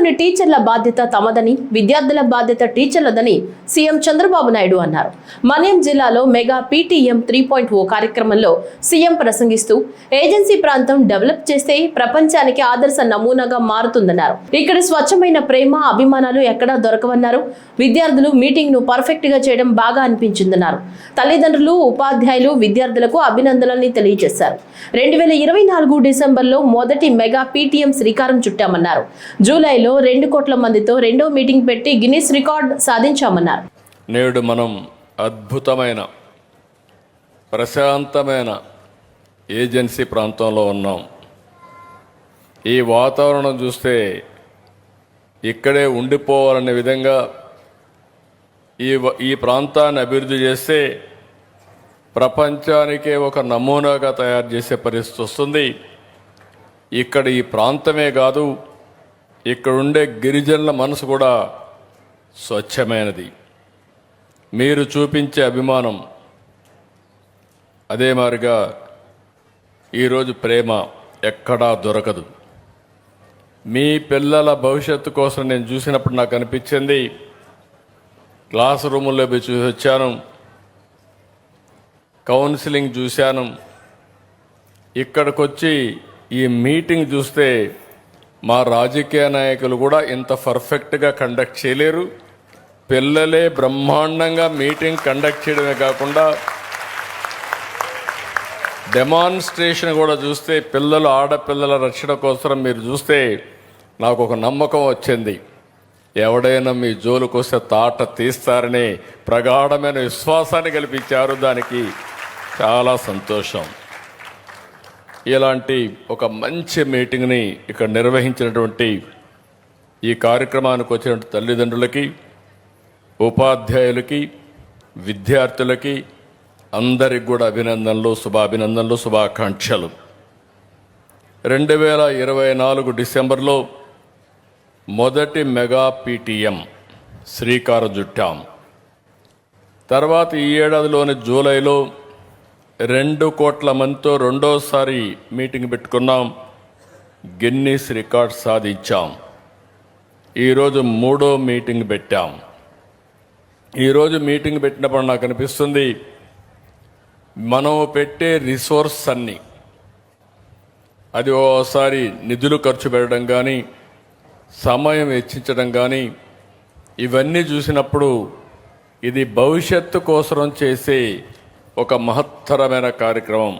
రాష్ట్రంలోని టీచర్ల బాధ్యత తమదని, విద్యార్థుల బాధ్యత టీచర్లదని సీఎం చంద్రబాబు నాయుడు అన్నారు. మన్యం జిల్లాలో మెగా పీటీఎం 3.0 కార్యక్రమంలో సీఎం ప్రసంగిస్తూ ఏజెన్సీ ప్రాంతం డెవలప్ చేస్తే ప్రపంచానికి ఆదర్శ నమూనాగా మారుతుందన్నారు. ఇక్కడ స్వచ్ఛమైన ప్రేమ, అభిమానాలు ఎక్కడా దొరకవన్నారు. విద్యార్థులు మీటింగ్ ను పర్ఫెక్ట్ గా చేయడం బాగా అనిపించిందన్నారు. తల్లిదండ్రులు, ఉపాధ్యాయులు విద్యార్థులకు అభినందనల్ని తెలియజేశారు. 2024 డిసెంబర్లో మొదటి మెగా పీటీఎం శ్రీకారం చుట్టామన్నారు. జూలైలో 2 కోట్ల మందితో రెండో మీటింగ్ పెట్టి గిన్నిస్ రికార్డ్ సాధించామన్నారు. నేడు మనం అద్భుతమైన ప్రశాంతమైన ఏజెన్సీ ప్రాంతంలో ఉన్నాం. ఈ వాతావరణం చూస్తే ఇక్కడే ఉండిపోవాలనే విధంగా ఈ ప్రాంతాన్ని అభివృద్ధి చేస్తే ప్రపంచానికే ఒక నమూనాగా తయారు చేసే పరిస్థితి వస్తుంది. ఇక్కడ ఈ ప్రాంతమే కాదు, ఇక్కడ ఉండే గిరిజనుల మనసు కూడా స్వచ్ఛమైనది. మీరు చూపించే అభిమానం అదే మాదిరిగా ఈరోజు ప్రేమ ఎక్కడా దొరకదు. మీ పిల్లల భవిష్యత్తు కోసం నేను చూసినప్పుడు నాకు అనిపించింది, క్లాస్ రూముల్లో పోయి చూసి వచ్చాను, కౌన్సిలింగ్ చూశాను. ఇక్కడికి వచ్చి ఈ మీటింగ్ చూస్తే మా రాజకీయ నాయకులు కూడా ఇంత పర్ఫెక్ట్గా కండక్ట్ చేయలేరు. పిల్లలే బ్రహ్మాండంగా మీటింగ్ కండక్ట్ చేయడమే కాకుండా డెమాన్స్ట్రేషన్ కూడా చూస్తే పిల్లలు, ఆడపిల్లల రక్షణ కోసం మీరు చూస్తే నాకు ఒక నమ్మకం వచ్చింది. ఎవడైనా మీ జోలుకు వస్తే తాట తీస్తారని ప్రగాఢమైన విశ్వాసాన్ని కల్పించారు. దానికి చాలా సంతోషం. ఇలాంటి ఒక మంచి మీటింగ్ని ఇక్కడ నిర్వహించినటువంటి ఈ కార్యక్రమానికి వచ్చిన తల్లిదండ్రులకి, ఉపాధ్యాయులకి, విద్యార్థులకి అందరికి కూడా అభినందనలు, శుభాభినందనలు, శుభాకాంక్షలు. 2024 డిసెంబర్లో మొదటి మెగా పీటీఎం శ్రీకారం చుట్టాం. తర్వాత ఈ ఏడాదిలోని జూలైలో 2 కోట్ల మందితో రెండోసారి మీటింగ్ పెట్టుకున్నాం. గిన్నిస్ రికార్డ్ సాధించాం. ఈరోజు 3వ మీటింగ్ పెట్టాం. ఈరోజు మీటింగ్ పెట్టినప్పుడు నాకు అనిపిస్తుంది, మనం పెట్టే రిసోర్స్ అన్నీ, అది ఓసారి నిధులు ఖర్చు పెట్టడం కానీ, సమయం వెచ్చించడం కానీ, ఇవన్నీ చూసినప్పుడు ఇది భవిష్యత్తు కోసం చేసే ఒక మహత్తరమైన కార్యక్రమం.